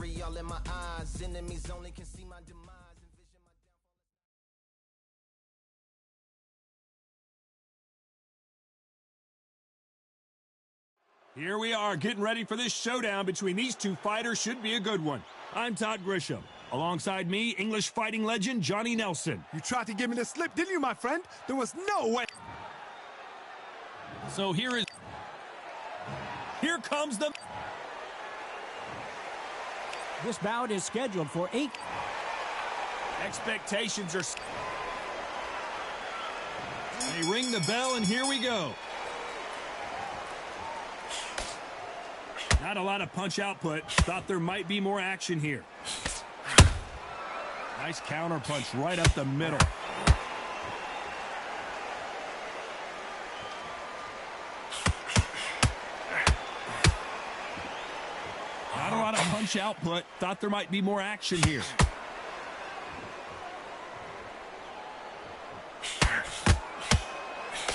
misery all in my eyes. Enemies only can see my demise. Here we are getting ready for this showdown between these two fighters. Should be a good one. I'm Todd Grisham. Alongside me, English fighting legend Johnny Nelson. You tried to give me the slip, didn't you, my friend? There was no way. So here comes the... This bout is scheduled for 8. Expectations are... They ring the bell, and here we go. Not a lot of punch output. Thought there might be more action here. Nice counter punch right up the middle. Not a lot of punch output. Thought there might be more action here.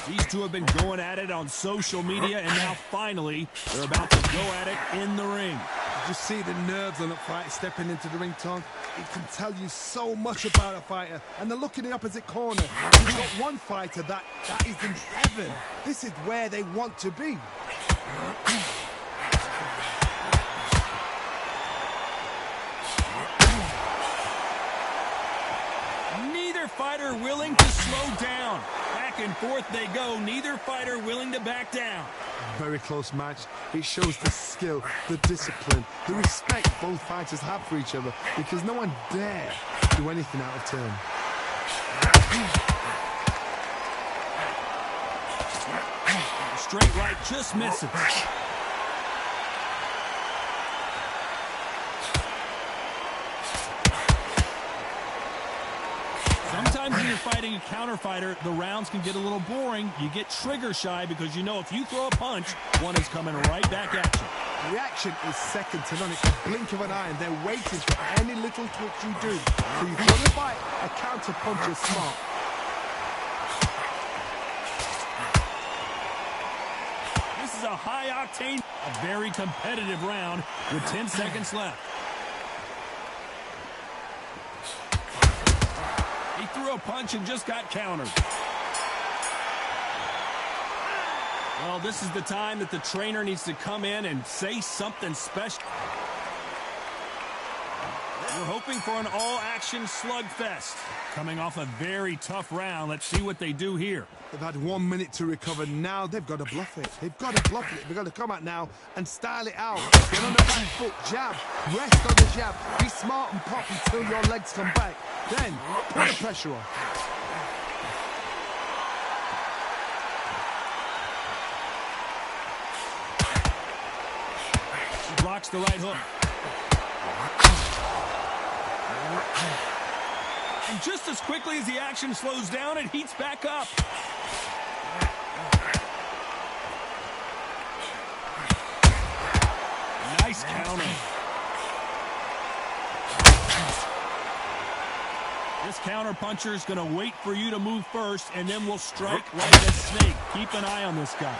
These two have been going at it on social media, and now finally they're about to go at it in the ring. You see the nerves on the fight stepping into the ring, Tom. It can tell you so much about a fighter. And the look in the opposite corner. You've got one fighter that is in heaven. This is where they want to be. Neither fighter willing to slow down. Back and forth they go. Neither fighter willing to back down. Very close match. It shows the skill, the discipline, the respect both fighters have for each other, because no one dare do anything out of turn. Straight right just misses. Sometimes when you're fighting a counter fighter, the rounds can get a little boring. You get trigger shy because you know if you throw a punch, one is coming right back at you. Reaction is second to none. It's a blink of an eye, and they're waiting for any little twitch you do. So you've got to fight a counter puncher smart. This is a high-octane, a very competitive round with 10 seconds left. He threw a punch and just got countered. Well, this is the time that the trainer needs to come in and say something special. We're hoping for an all-action slugfest. Coming off a very tough round, let's see what they do here. They've had 1 minute to recover. Now they've got to bluff it. They've got to bluff it. They've got to come out now and style it out. Get on the back foot, jab, rest on the jab. Be smart and pop until your legs come back. Then put the pressure on. She blocks the right hook. And just as quickly as the action slows down, it heats back up. Nice counter. This counter puncher is going to wait for you to move first, and then will strike like a snake. Keep an eye on this guy.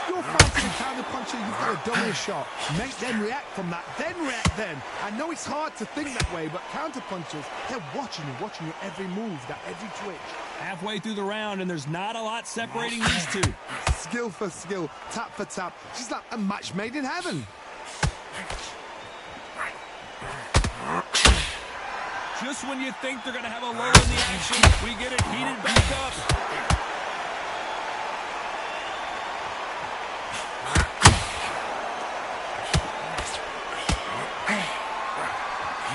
You're fighting a counter puncher, you've got to dummy a shot. Make them react from that, then react then. I know it's hard to think that way, but counter punchers, they're watching your every move, that every twitch. Halfway through the round, and there's not a lot separating these two. Skill for skill, tap for tap. Just like a match made in heaven. Just when you think they're going to have a lull in the action, we get it heated back up.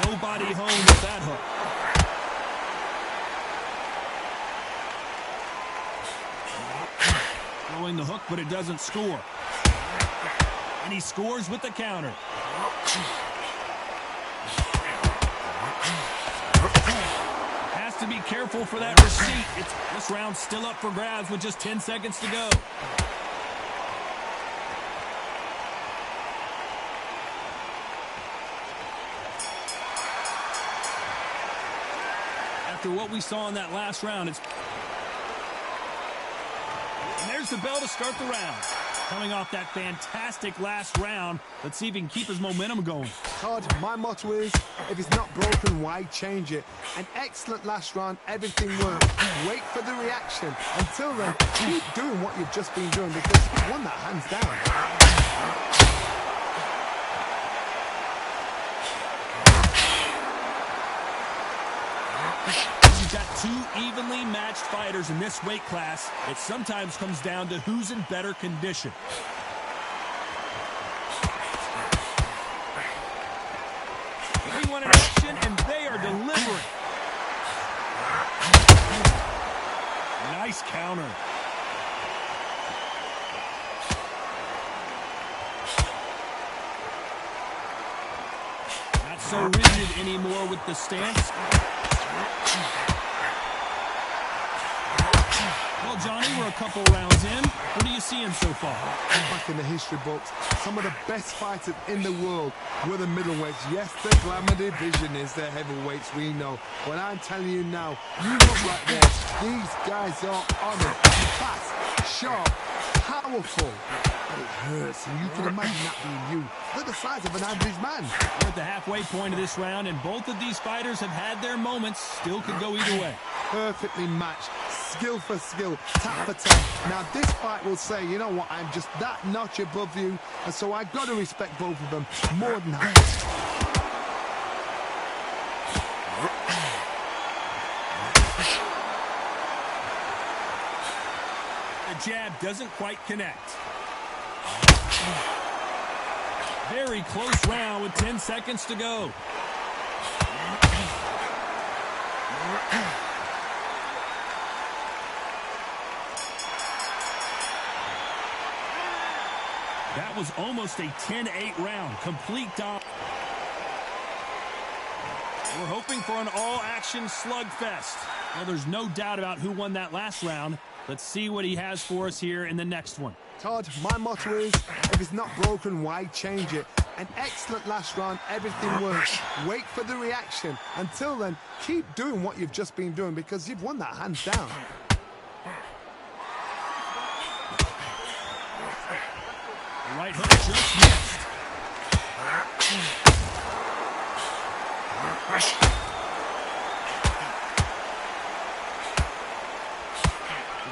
Nobody home with that hook. Throwing the hook, but it doesn't score. And he scores with the counter. Has to be careful for that receipt. This round's still up for grabs with just 10 seconds to go. After what we saw in that last round, And there's the bell to start the round. Coming off that fantastic last round, let's see if he can keep his momentum going. Todd, my motto is, if it's not broken, why change it? An excellent last round, everything worked. Wait for the reaction. Until then, keep doing what you've just been doing because you won that hands down. You've got two evenly matched fighters in this weight class. It sometimes comes down to who's in better condition. Everyone in action, and they are delivering. Nice counter. Not so rigid anymore with the stance. Well, Johnny, we're a couple rounds in. What are you seeing so far? Back in the history books, some of the best fighters in the world were the middleweights. Yes, the glamour division is the heavyweights, we know. But I'm telling you now, you look right there. These guys are on it. Fast, sharp, powerful. But it hurts, and you can imagine that being you. They're the size of an average man. We're at the halfway point of this round, and both of these fighters have had their moments. Still could go either way. Perfectly matched. Skill for skill, tap for tap. Now this fight will say, you know what, I'm just that notch above you, and so I've got to respect both of them more than that. The jab doesn't quite connect. Very close round with 10 seconds to go. That was almost a 10-8 round. Complete dominance. We're hoping for an all-action slugfest. Well, there's no doubt about who won that last round. Let's see what he has for us here in the next one. Todd, my motto is, if it's not broken, why change it? An excellent last round, everything works. Wait for the reaction. Until then, keep doing what you've just been doing because you've won that hands down. Right hook just missed.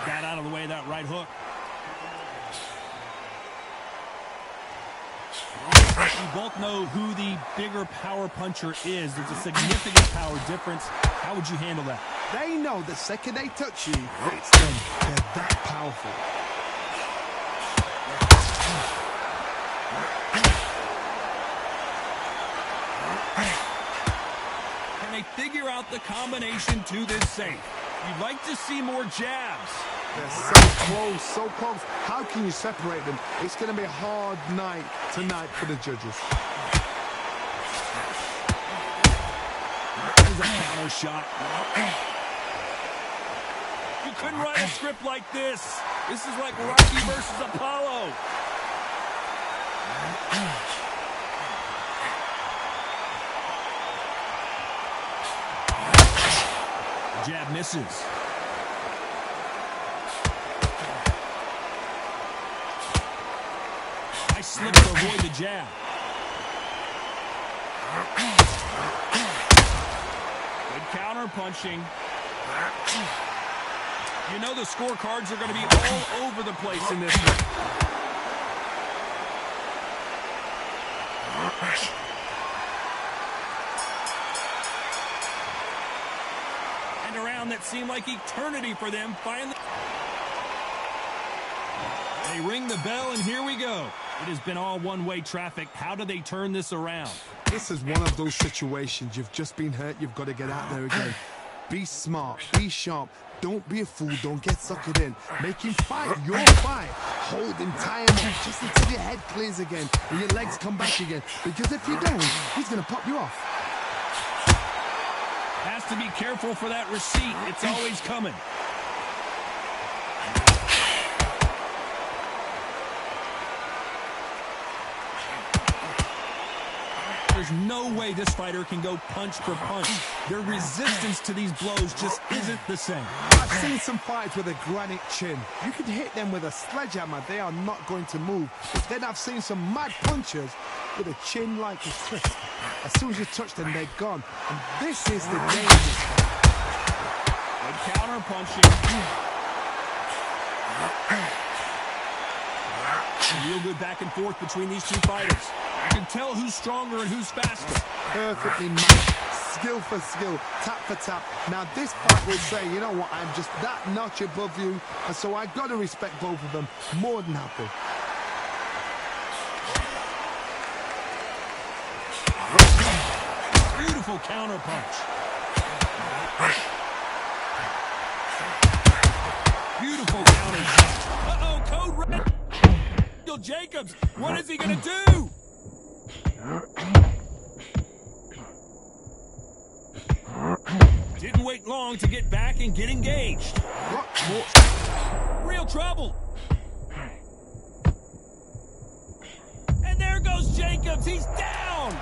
Got out of the way of that right hook. We both know who the bigger power puncher is. There's a significant power difference. How would you handle that? They know the second they touch you, it's them. They're that powerful. Can they figure out the combination to this safe? You'd like to see more jabs. They're so close, so close. How can you separate them? It's going to be a hard night tonight for the judges. There's a counter shot. You couldn't write a script like this. This is like Rocky versus Apollo. Jab misses. Nice slip to avoid the jab. Good counter punching. You know the scorecards are going to be all over the place in this one. And a round that seemed like eternity for them finally. They ring the bell, and here we go. It has been all one-way traffic. How do they turn this around? This is one of those situations. You've just been hurt. You've got to get out there again. Be smart. Be sharp. Don't be a fool. Don't get suckered in. Make him fight your fight. Hold him, tie him up just until your head clears again and your legs come back again. Because if you don't, he's going to pop you off. Has to be careful for that receipt. It's always coming. There's no way this fighter can go punch for punch. Their resistance to these blows just isn't the same. I've seen some fights with a granite chin. You can hit them with a sledgehammer, they are not going to move. But then I've seen some mad punchers with a chin like a crisp. As soon as you touch them, they're gone. And this is the dangerous part. Good counter punching. Real good back and forth between these two fighters. You can tell who's stronger and who's faster. Perfectly matched, skill for skill, tap for tap. Now this fight will say, you know what, I'm just that notch above you, and so I've got to respect both of them more than happy. Beautiful counter punch. Beautiful counter punch. Uh-oh, code red. Jacobs, what is he gonna do? Didn't wait long to get back and get engaged. Real trouble. And there goes Jacobs, he's down.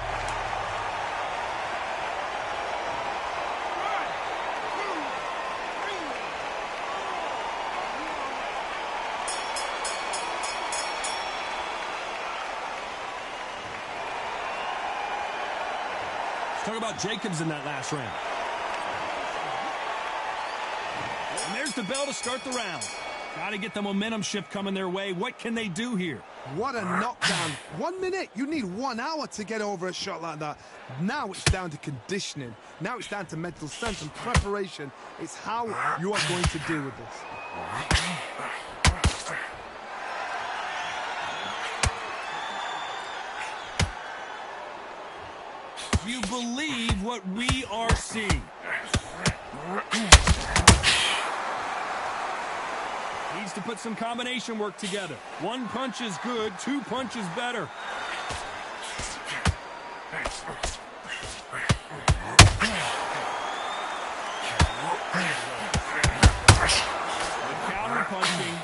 Talk about Jacobs in that last round. And there's the bell to start the round. Got to get the momentum shift coming their way. What can they do here? What a knockdown. 1 minute, you need 1 hour to get over a shot like that. Now it's down to conditioning. Now it's down to mental strength and preparation. It's how you are going to deal with this. You believe what we are seeing. Needs to put some combination work together. 1 punch is good, 2 punches better. Counter punching.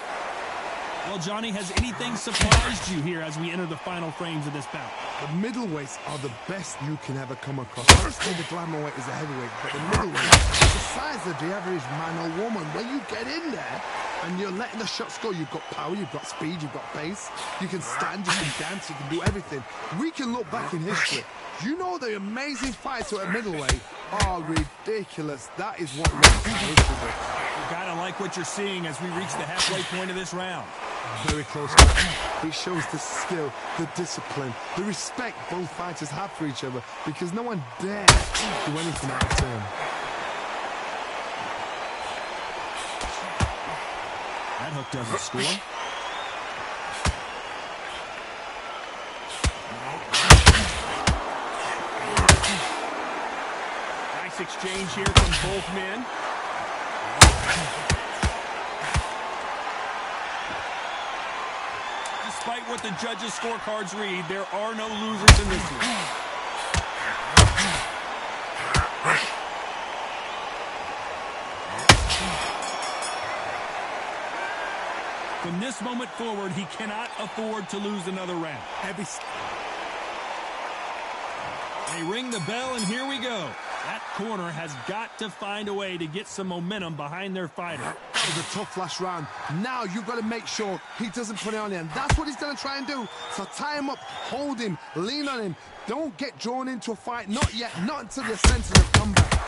Well, Johnny, has anything surprised you here as we enter the final frames of this bout? The middleweights are the best you can ever come across. Obviously, the glamour weight is a heavyweight, but the middleweight is the size of the average man or woman. When you get in there and you're letting the shots go, you've got power, you've got speed, you've got pace. You can stand, you can dance, you can do everything. We can look back in history. You know the amazing fights at middleweight are ridiculous. That is what makes history. You gotta like what you're seeing as we reach the halfway point of this round. Very close. It shows the skill, the discipline, the respect both fighters have for each other, because no one dares do anything out of turn. That hook doesn't score. Nice exchange here from both men. Despite what the judges' scorecards read, there are no losers in this one. From this moment forward, he cannot afford to lose another round. They ring the bell, and here we go. That corner has got to find a way to get some momentum behind their fighter. That was a tough last round. Now you've got to make sure he doesn't put it on you, and that's what he's going to try and do. So tie him up, hold him, lean on him. Don't get drawn into a fight. Not yet. Not until you're sensing a comeback.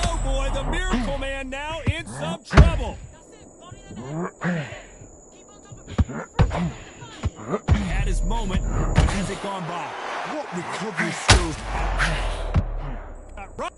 Oh, boy, the Miracle Man now in some trouble. He had his moment, but has it gone by? What recovery skills. Right.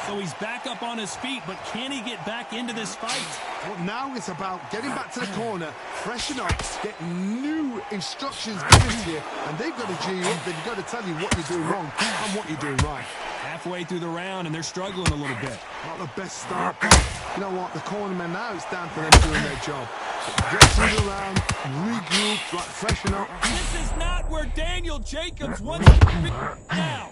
So he's back up on his feet, but can he get back into this fight? Well, now it's about getting back to the corner, freshen up, get new instructions given to you, and they've got to G you up. They've got to tell you what you're doing wrong and what you're doing right. Halfway through the round, and they're struggling a little bit. Not the best start, but You know what? The cornermen now, it's down to them doing their job. Get things around, regroup, like freshen up. This is not where Daniel Jacobs wants to be now.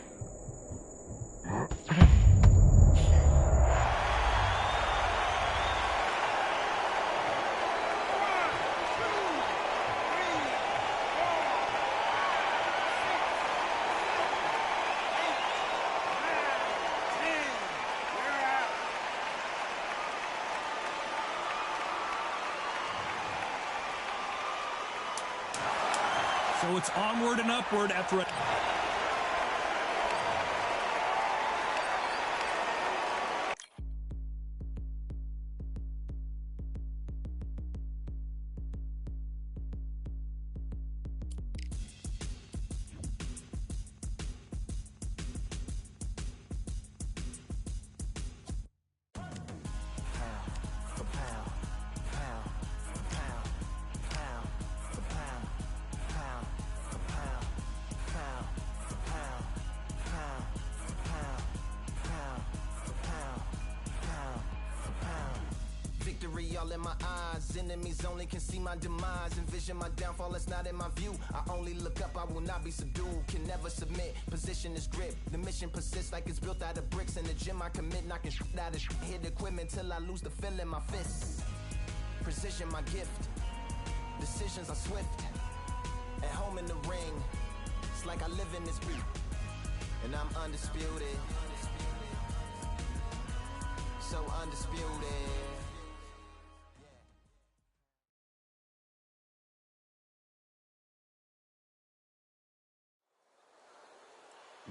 So it's onward and upward after a... Victory all in my eyes. Enemies only can see my demise. Envision my downfall, it's not in my view. I only look up, I will not be subdued. Can never submit, position is grip. The mission persists like it's built out of bricks. In the gym I commit, knocking shit out of shit. Hit equipment till I lose the feel in my fists. Precision my gift. Decisions are swift. At home in the ring, it's like I live in this beat. And I'm undisputed. So undisputed.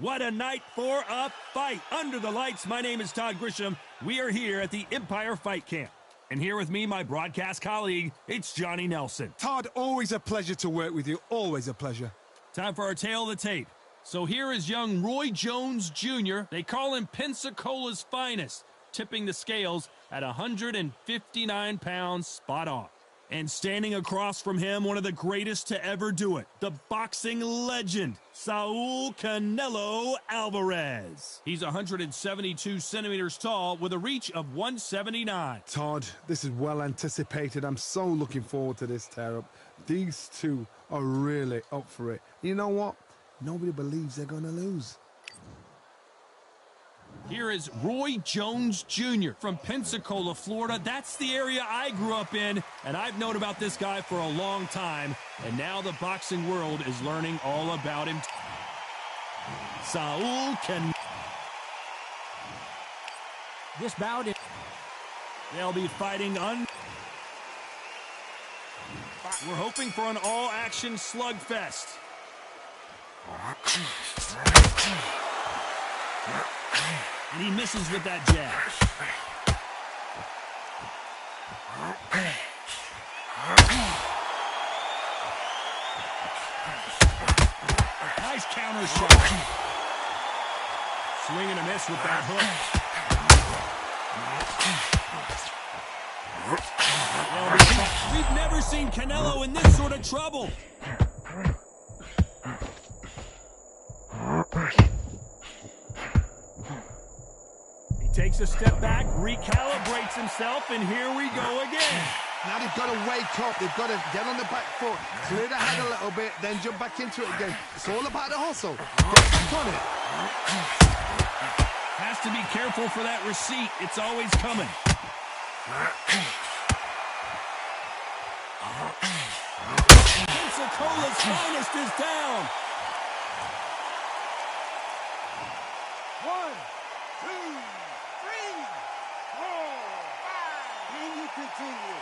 What a night for a fight. Under the lights, my name is Todd Grisham. We are here at the Empire Fight Camp. And here with me, my broadcast colleague, it's Johnny Nelson. Todd, always a pleasure to work with you. Always a pleasure. Time for our tale of the tape. So here is young Roy Jones Jr. They call him Pensacola's finest, tipping the scales at 159 pounds spot on. And standing across from him, one of the greatest to ever do it, the boxing legend, Saul Canelo Alvarez. He's 172 centimeters tall with a reach of 179. Todd, this is well anticipated. I'm so looking forward to this tear-up. These two are really up for it. You know what? Nobody believes they're going to lose. Here is Roy Jones Jr. from Pensacola, Florida. That's the area I grew up in, and I've known about this guy for a long time, and now the boxing world is learning all about him. Saul Canelo. This bout is... They'll be fighting We're hoping for an all-action slugfest. And he misses with that jab. Nice counter shot. Swing and a miss with that hook. Well, we've never seen Canelo in this sort of trouble. Takes a step back, recalibrates himself, and here we go again. Now they've got to wake up. They've got to get on the back foot, clear the head a little bit, then jump back into it again. It's all about the hustle. Get back on it. Has to be careful for that receipt. It's always coming. Pensacola's finest is down. 1, 2, 3, 4, 5, and you continue.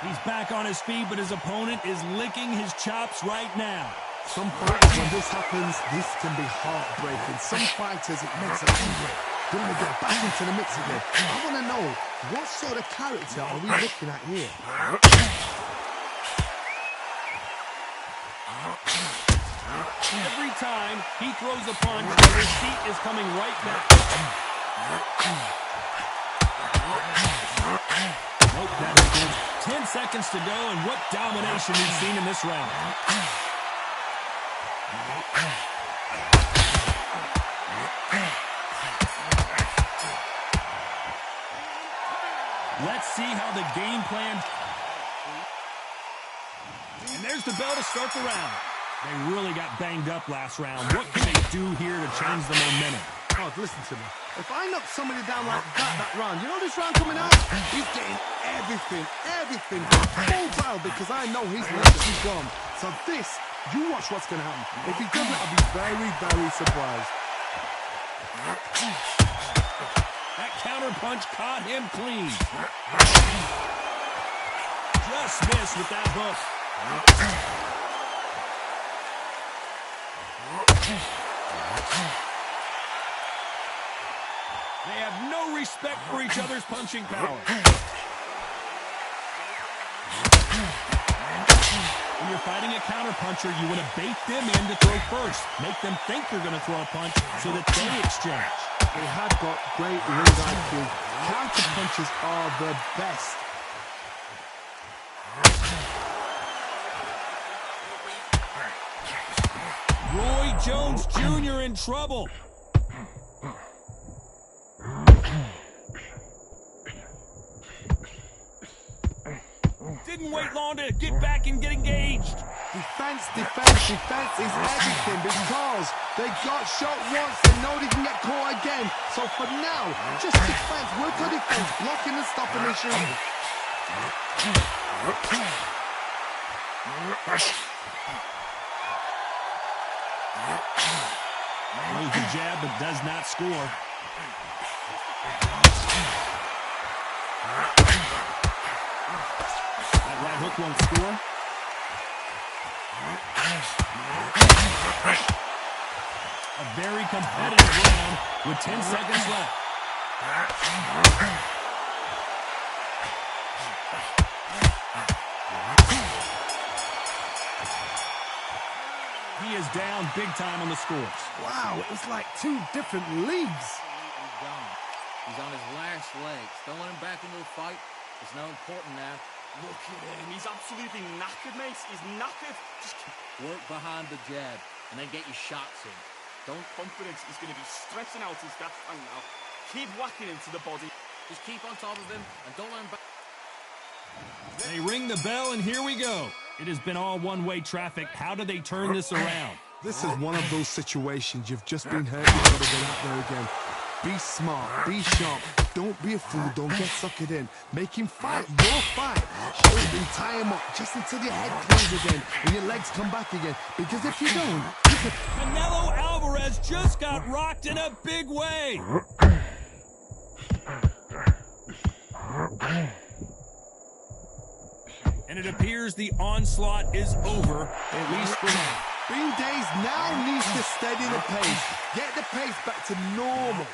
He's back on his feet, but his opponent is licking his chops right now. Some fighters, when this happens, this can be heartbreaking. Some fighters, it makes them angry. Then they get back into the mix again. I want to know, what sort of character are we looking at here? Every time he throws a punch, the receipt is coming right back. Nope, that is good. 10 seconds to go, and what domination we've seen in this round. Let's see how the game plan. And there's the bell to start the round. They really got banged up last round. What can they do here to change the momentum? Oh, listen to me. If I knock somebody down like that round, you know this round coming out? He's getting everything, full barrel, because I know he's literally gone. So this, you watch what's going to happen. If he doesn't, I'll be very, very surprised. That counter punch caught him clean. Just missed with that hook. They have no respect for each other's punching power. When you're fighting a counterpuncher, you want to bait them in to throw first. Make them think you're going to throw a punch so that they exchange. They have got great ring IQ. Counter punches are the best. Roy Jones Jr. in trouble. Didn't wait long to get back and get engaged. Defense is everything, because they got shot once and know they can get caught again. So for now, just defense, work on defense, blocking and stopping and shooting. Throws the jab but does not score. That right hook won't score. A very competitive round with 10 seconds left. He is down big time on the scores. Wow, it was like two different leagues. He's gone. He's on his last legs. Don't let him back into the fight. It's not important now. Look at him. He's absolutely knackered, mate. He's knackered. Just Work behind the jab and then get your shots in. don't confidence. He's going to be stretching out his gas tank now. Keep whacking into the body. Just keep on top of him and don't let him back. They ring the bell, and here we go. It has been all one-way traffic. How do they turn this around? This is one of those situations. You've just been hurt. You've got to get out there again. Be smart. Be sharp. Don't be a fool. Don't get suckered in. Make him fight. Your fight. Show him, tie him up just until your head clears again and your legs come back again. Because if you don't, you could... Canelo Alvarez just got rocked in a big way. And it appears the onslaught is over, at least for now. Bean Days now needs to steady the pace. Get the pace back to normal.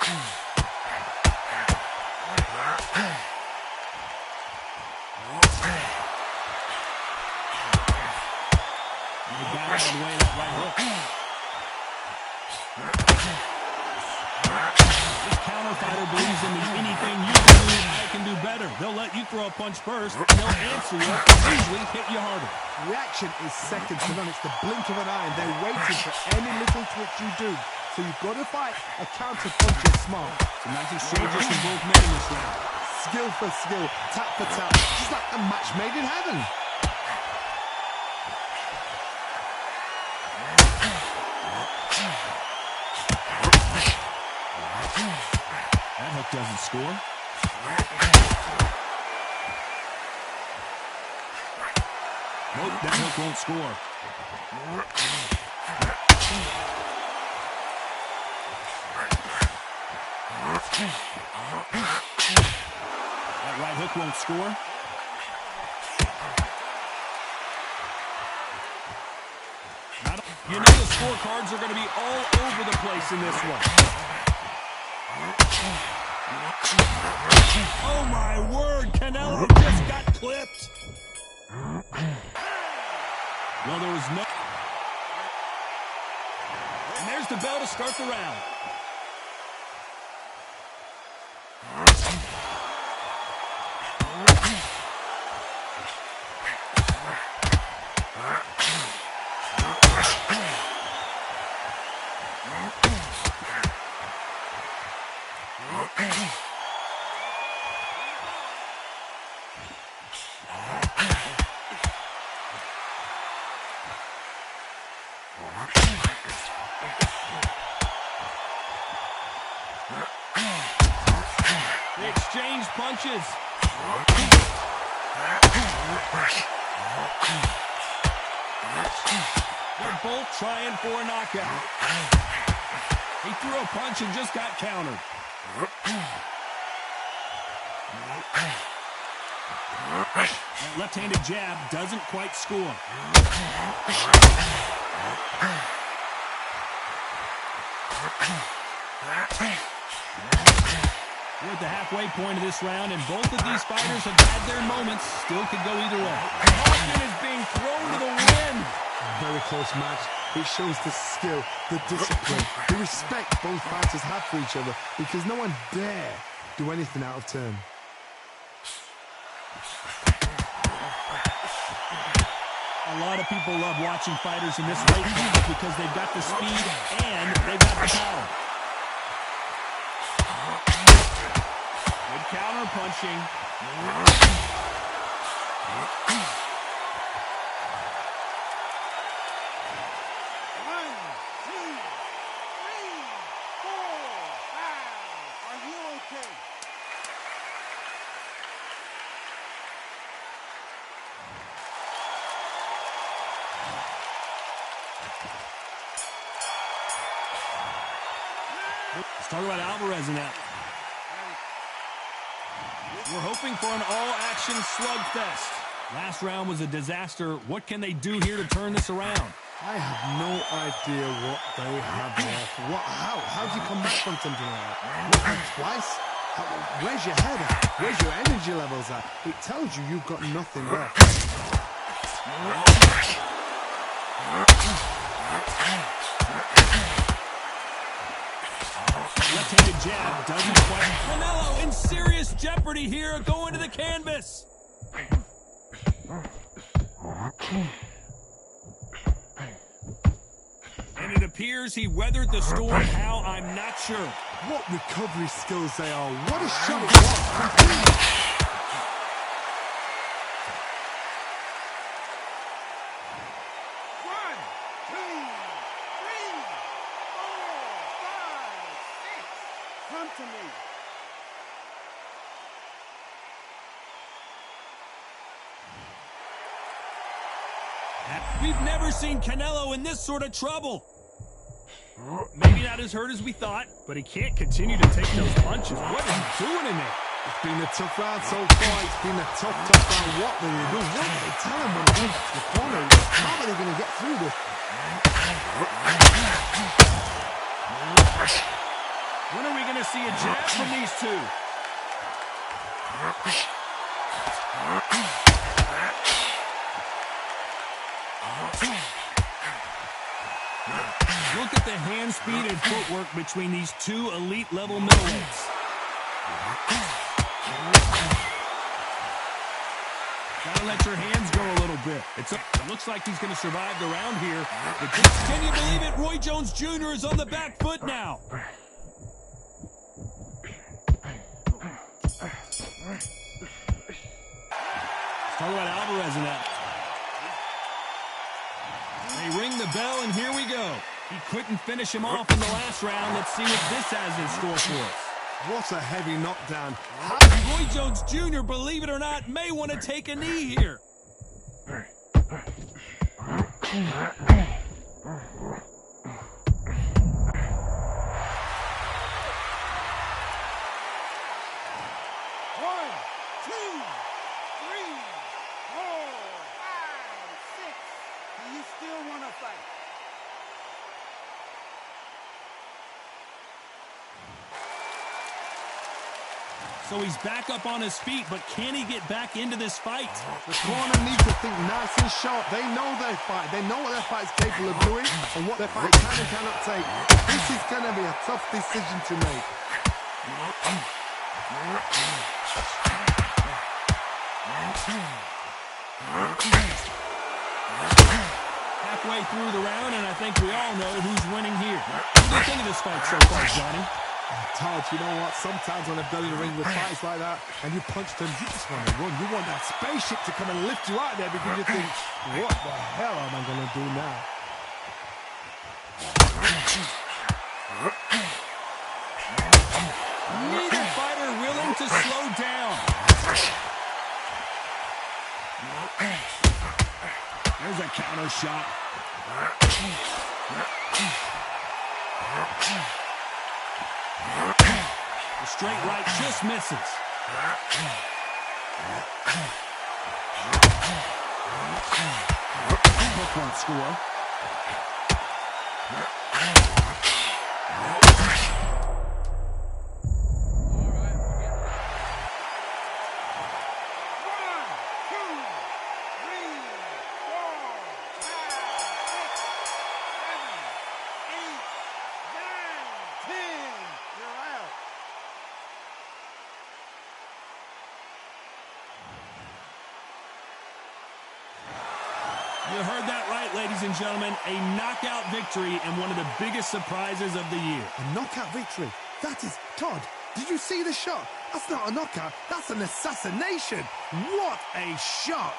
And he got out of the way of that right hook. This counter fighter believes in the anything you can do, I can do better. They'll let you throw a punch first, and they'll answer you, usually hit you harder. Reaction is second to none. It's the blink of an eye. And they're waiting for any little twitch you do. So you've got to fight a counter punch is smart. Some nice exchanges from both men in this round. Skill for skill, tap for tap. Just like a match made in heaven. That hook doesn't score. Nope, that hook won't score. That right hook won't score. You know the scorecards are going to be all over the place in this one. Oh my word, Canelo just got clipped. Well, there was no... And there's the bell to start the round. punches. They're both trying for a knockout. He threw a punch and just got countered. That left-handed jab doesn't quite score. We're at the halfway point of this round, and both of these fighters have had their moments. Still could go either way. Hoffman is being thrown to the wind. Very close match. It shows the skill, the discipline, the respect both fighters have for each other, because no one dare do anything out of turn. A lot of people love watching fighters in this weight class because they've got the speed and they've got the power. Good counter punching. 1, 2, 3, 4, 5. Are you okay? Let's talk about Alvarez and that. We're hoping for an all-action slugfest. Last round was a disaster. What can they do here to turn this around? I have no idea what they have left. How do you come back from something like that? Twice? Where's your head at? Where's your energy levels at? It tells you you've got nothing left. Left-handed jab doesn't quite. Canelo in serious jeopardy here, going to the canvas. And it appears he weathered the storm. How, I'm not sure. What recovery skills they are. What a shot it was. Come to me. We've never seen Canelo in this sort of trouble. Maybe not as hurt as we thought, but he can't continue to take those punches. What is he doing in there? It's been a tough round so far. It's been a tough round. What do they do? What do they tell him when he gets to the corner? How are they going to get through this? When are we going to see a jab from these two? Look at the hand speed and footwork between these two elite-level middleweights. Gotta let your hands go a little bit. It looks like he's going to survive the round here. But can you believe it? Roy Jones Jr. is on the back foot now. Let's talk about Alvarez and that. They ring the bell, and here we go. He couldn't finish him off in the last round. Let's see what this has in store for us. What a heavy knockdown. Roy Jones Jr., believe it or not, may want to take a knee here. So he's back up on his feet, but can he get back into this fight? The corner needs to think nice and sharp. They know their fight. They know what their fight's capable of doing and what their fight can and cannot take. This is going to be a tough decision to make. Halfway through the round, and I think we all know who's winning here. What do you think of this fight so far, Johnny? Todd, you know what? Sometimes when I've done in the ring with fights like that, and you punch them, you just want to run. You want that spaceship to come and lift you out there because you think, what the hell am I going to do now? Neither fighter willing to slow down. Counter shot. The straight right just misses. Hook won't score. You heard that right, ladies and gentlemen. A knockout victory and one of the biggest surprises of the year. A knockout victory. That is, Todd, did you see the shot? That's not a knockout, that's an assassination. What a shot.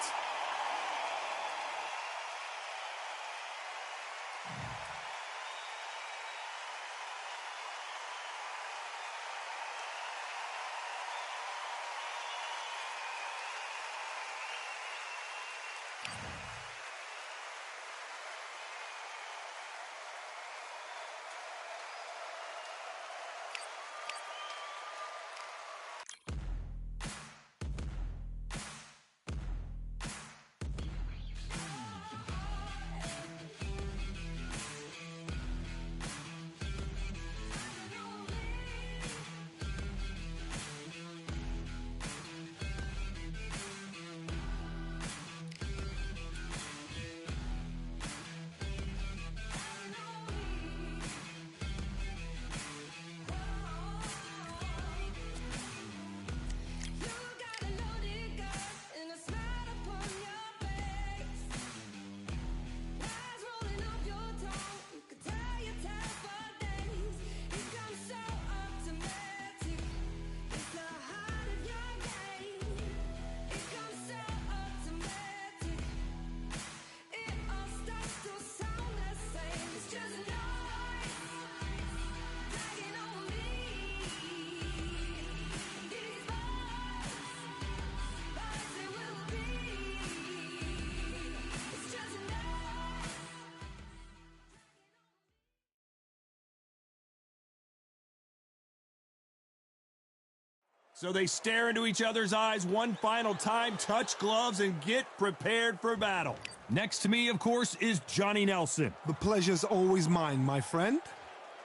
So they stare into each other's eyes one final time, touch gloves, and get prepared for battle. Next to me, of course, is Johnny Nelson. The pleasure's always mine, my friend.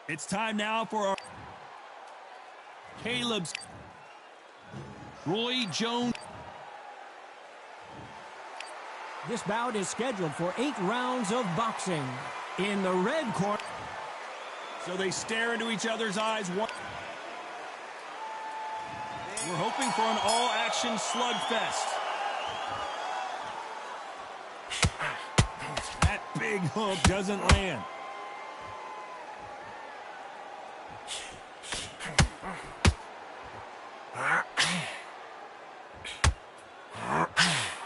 It's time now for our Caleb's Roy Jones. This bout is scheduled for 8 rounds of boxing. In the red corner. So they stare into each other's eyes. We're hoping for an all-action slugfest. That big hook doesn't land.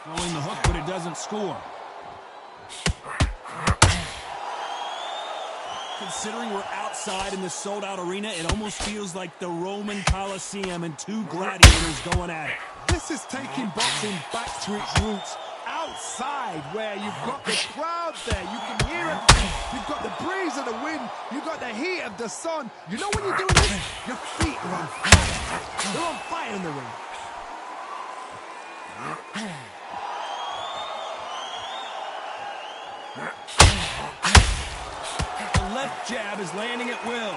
Throwing the hook, but it doesn't score. Considering we're outside in this sold-out arena, it almost feels like the Roman Colosseum and two gladiators going at it. This is taking boxing back to its roots. Outside, where you've got the crowd there, you can hear it. You've got the breeze of the wind, you've got the heat of the sun. You know when you're doing this, your feet are on fire. They're on fire in the ring. The left jab is landing at will.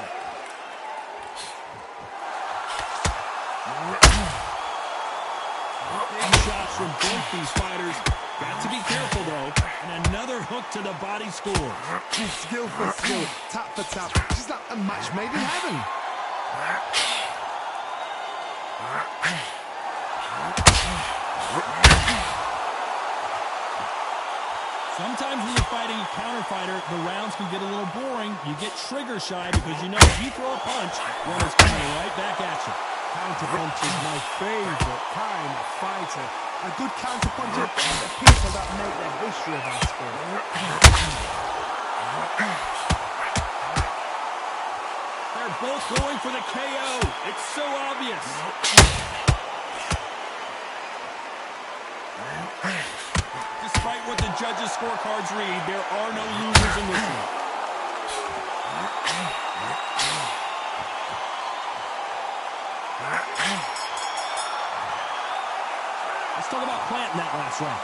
Big shots from both these fighters. Got to be careful, though. And another hook to the body scores. Skill for skill, tap for tap. Just like a match made in heaven. Sometimes when you're fighting a counter fighter, the rounds can get a little boring. You get trigger shy because you know if you throw a punch, one is coming right back at you. Counterpunch is my favorite kind of fighter. A good counterpuncher is the people that make the history of our sport. They're both going for the KO. It's so obvious. Despite what the judges' scorecards read, there are no losers in this one. Let's talk about Plant in that last round.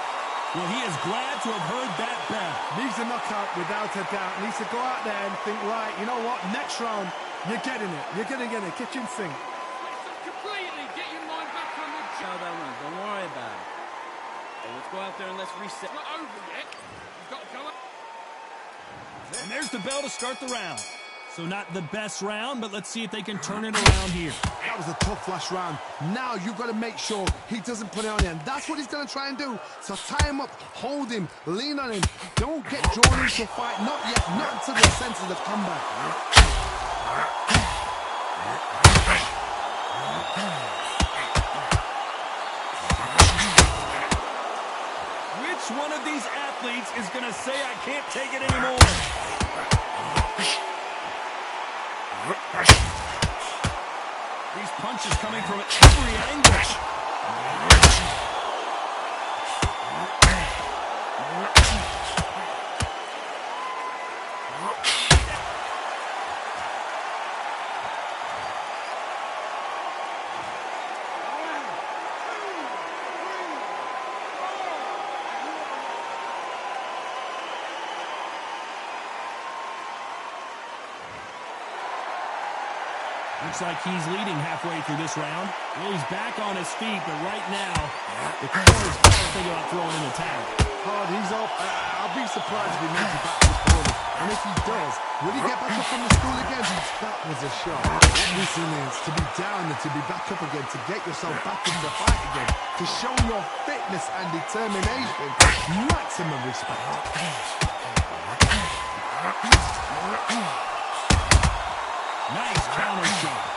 Well, he is glad to have heard that bell. Needs a knockout without a doubt. Needs to go out there and think, right, you know what, next round, you're getting it. You're going to get it. Kitchen sink. Completely get your mind back on the How that went. Don't worry about it. Hey, let's go out there and let's reset. Not over yet. You've got to go up. And there's the bell to start the round. So not the best round, but let's see if they can turn it around here. That was a tough last round. Now you've got to make sure he doesn't put it on you. And that's what he's going to try and do. So tie him up, hold him, lean on him. Don't get drawn into a fight. Not yet. Not until the senses have come back. Which one of these athletes is going to say, I can't take it anymore? These punches coming from every angle. Looks like he's leading halfway through this round. Well, he's back on his feet, but right now, the corner's got to think about throwing in the towel. Hard, he's up. I'll be surprised if he makes it back to the corner. And if he does, will he get back up from the stool again? That was a shot. What missing is to be down and to be back up again, to get yourself back into the fight again, to show your fitness and determination. Maximum respect. Nice counter shot.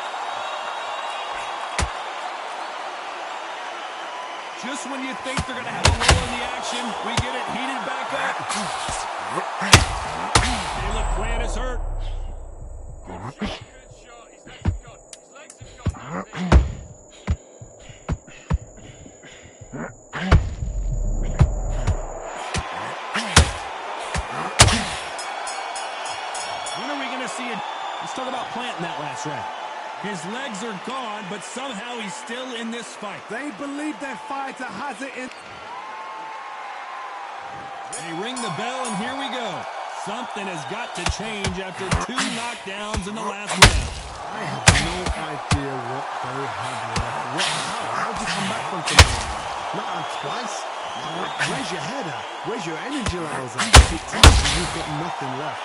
Just when you think they're going to have a lull in the action, we get it heated back up. Caleb Plant is hurt. Good shot. His legs have gone. His legs have gone. When are we going to see it? Let's talk about Plant in that last round. His legs are gone, but somehow he's still in this fight. They believe their fighter has it in. They ring the bell, and here we go. Something has got to change after 2 knockdowns in the last round. I have no idea what they have left. How'd you come back from tonight? Not on twice? Where's your head at? Where's your energy levels at? It tells you you've got nothing left.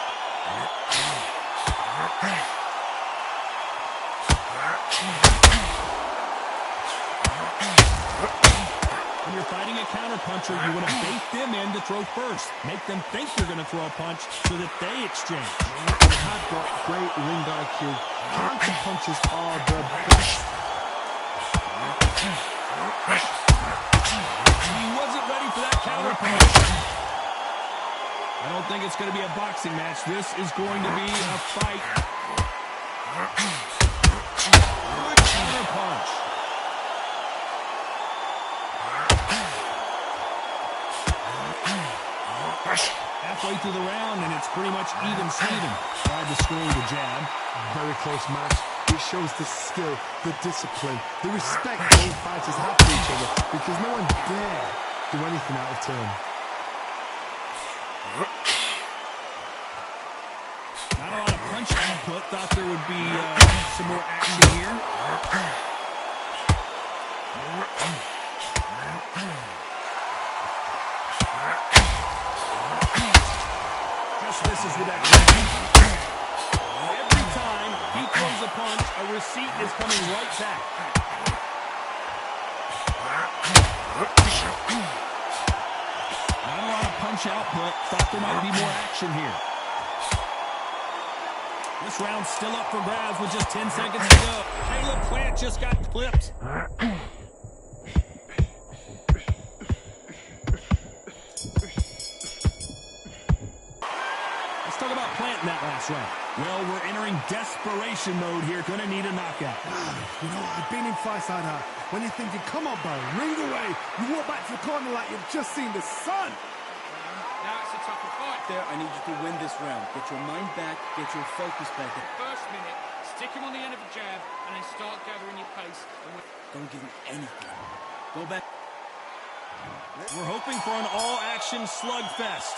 When you're fighting a counterpuncher, you want to bait them in to throw first. Make them think you're going to throw a punch so that they exchange. They have got great ring IQ. Counter punches are the best. He wasn't ready for that counter punch. I don't think it's going to be a boxing match. This is going to be a fight. Good counter punch. Halfway through the round, and it's pretty much even-steven. Tried to score with a jab. Very close match. It shows the skill, the discipline, the respect both fighters have for each other, because no one dare do anything out of turn. Not a lot of punch output. Thought there would be some more action here. Just misses with that kick. Every time he throws a punch, a receipt is coming right back. Not a lot of punch output. Thought there might be more action here. This round's still up for grabs with just 10 seconds to go. Caleb Plant just got clipped. Let's talk about Plant in that last round. Well, we're entering desperation mode here. Gonna need a knockout. You know, I've been in fights like that. When you're thinking, come on, bro, ring away. You walk back to the corner like you've just seen the sun. tougher fight. There, I need you to win this round. Get your mind back, get your focus back. First minute, stick him on the end of a jab, and then start gathering your pace. Don't give him anything. Go back. We're hoping for an all-action slugfest.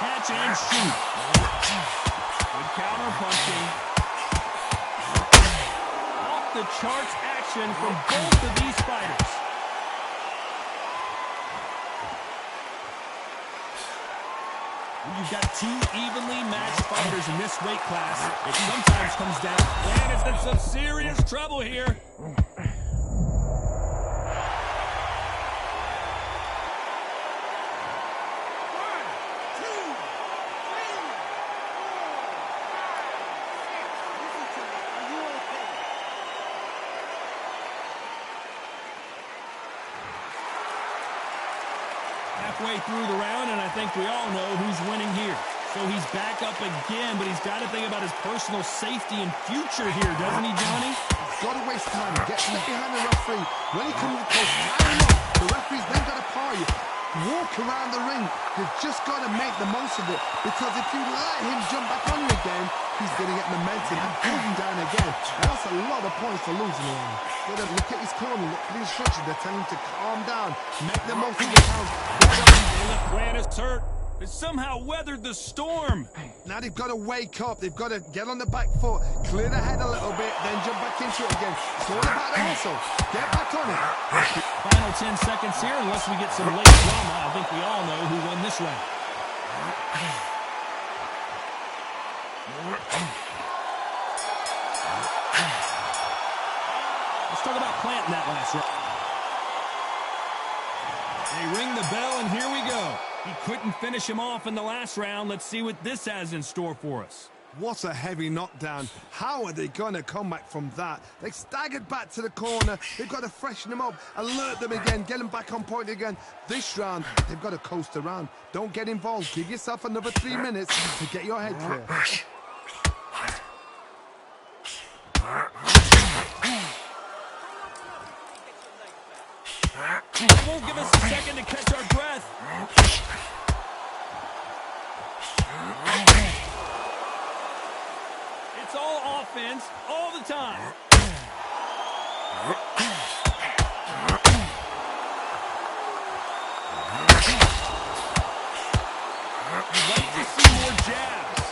Catch and shoot. Good counter punching. Off the charts action from both of these fighters. You've got two evenly matched fighters in this weight class. It sometimes comes down. And it's in some serious trouble here. Halfway through the round, and I think we all know who's winning here. So he's back up again, but he's got to think about his personal safety and future here, doesn't he, Johnny? He's got to waste time. Get behind the referee. When he comes close, tie him up. The referee's then got to par you. Walk around the ring. You've just got to make the most of it, because if you let him jump back on you again, he's going to get momentum and pull him down again. And that's a lot of points for losing him. Look at his corner, look at his instructions. They're telling him to calm down, make the most of the count. Plantis hurt. It somehow weathered the storm. Now they've got to wake up. They've got to get on the back foot, clear the head a little bit, then jump back into it again. It's all about the hustle. Get back on it. Final 10 seconds here, unless we get some late drama. I think we all know who won this round. Let's talk about planting that last round. They ring the bell, and here we go. He couldn't finish him off in the last round. Let's see what this has in store for us. What a heavy knockdown. How are they going to come back from that? They staggered back to the corner. They've got to freshen them up, alert them again, get them back on point again. This round, they've got to coast around. Don't get involved. Give yourself another 3 minutes to get your head clear. It won't give us a second to catch our breath. It's all offense all the time. I'd like to see more jabs.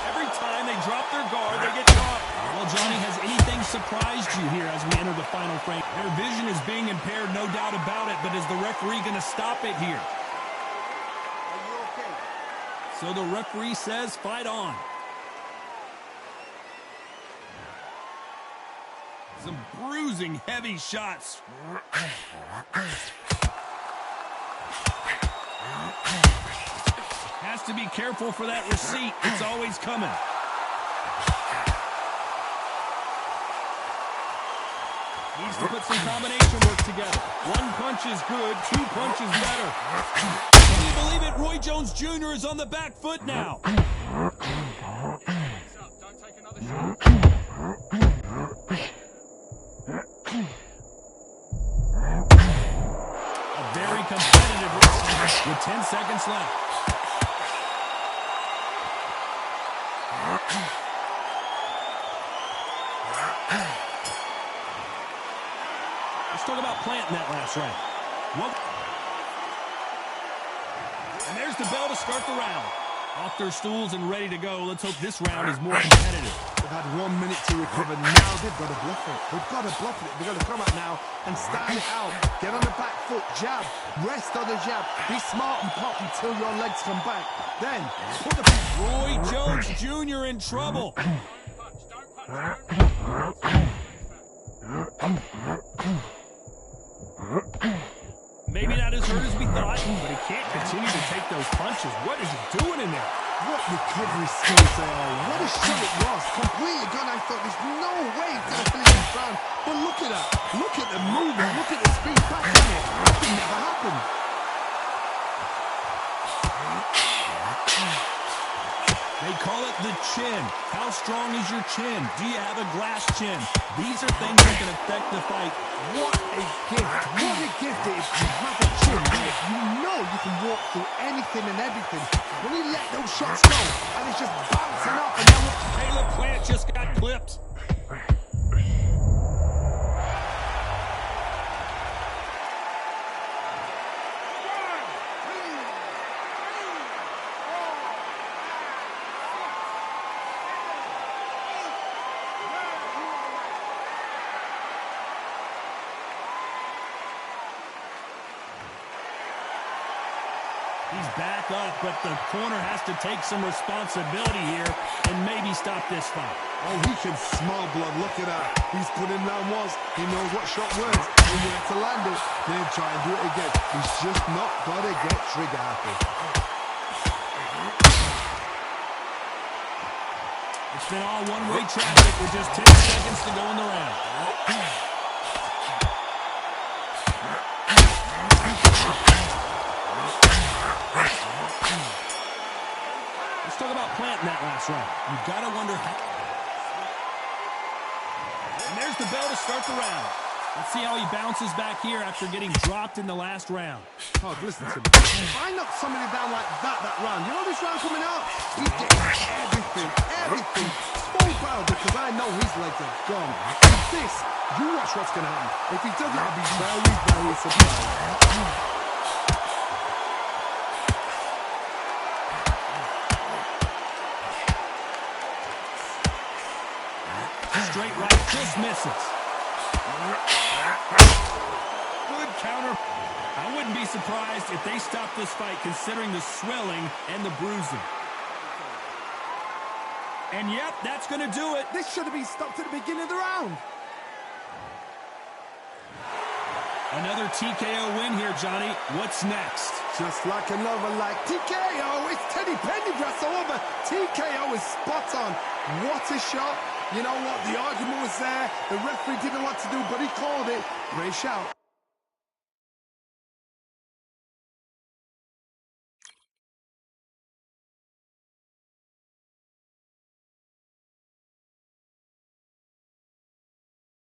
Every time they drop their guard, they get caught. Well, Johnny, has anything surprised you here as we enter the final frame? Their vision is being impaired, no doubt about it, but is the referee going to stop it here? Are you okay? So the referee says, fight on. Some bruising, heavy shots. Has to be careful for that receipt. It's always coming. Needs to put some combination work together. One punch is good, two punches better. Can you believe it? Roy Jones Jr. is on the back foot now. Don't take another shot. A very competitive race with 10 seconds left. Let's talk about planting that last round. And there's the bell to start the round. Off their stools and ready to go. Let's hope this round is more competitive. They've had 1 minute to recover. Now they've got to bluff it. They've got to bluff it. They've got to come out now and style it out. Get on the back foot, jab, rest on the jab. Be smart and pop until your legs come back. Then put the... Roy Jones Jr. in trouble. Maybe not as hurt as we thought, but he can't continue to take those punches. What is he doing in there? What recovery skills they are. What a shot it was. Completely gone. I thought there's no way he's going to finish this round. But look at that. Look at the movement. Look at the speed. Back in it. Nothing never happened. They call it the chin. How strong is your chin? Do you have a glass chin? These are things that can affect the fight. What a gift. What a gift it is to have a chin. You know you can walk through anything and everything. When you let those shots go, and it's just bouncing up and down. Caleb Plant just got clipped. He's back up, but the corner has to take some responsibility here and maybe stop this fight. Oh, he can smell blood. Look at that. He's put in round once. He knows what shot works. He went to land it. Then try and do it again. He's just not got to get trigger happy. It's been all one-way traffic with just 10 seconds to go in the round. Let's talk about Plant in that last round. You've got to wonder how... And there's the bell to start the round. Let's see how he bounces back here after getting dropped in the last round. Oh, listen to me. If I knock somebody down like that round, you know this round coming out? He's getting everything. Full power because I know his legs are gone. This, you watch what's going to happen. If he does it, I'll be very, very surprised. Straight right, just misses. Good counter. I wouldn't be surprised if they stop this fight considering the swelling and the bruising. And yep, that's going to do it. This should have been stopped at the beginning of the round. Another TKO win here, Johnny. What's next? Just like another TKO. It's Teddy Pendergrass over. TKO is spot on. What a shot. You know what? The argument was there. The referee didn't know what to do, but he called it. Great shout.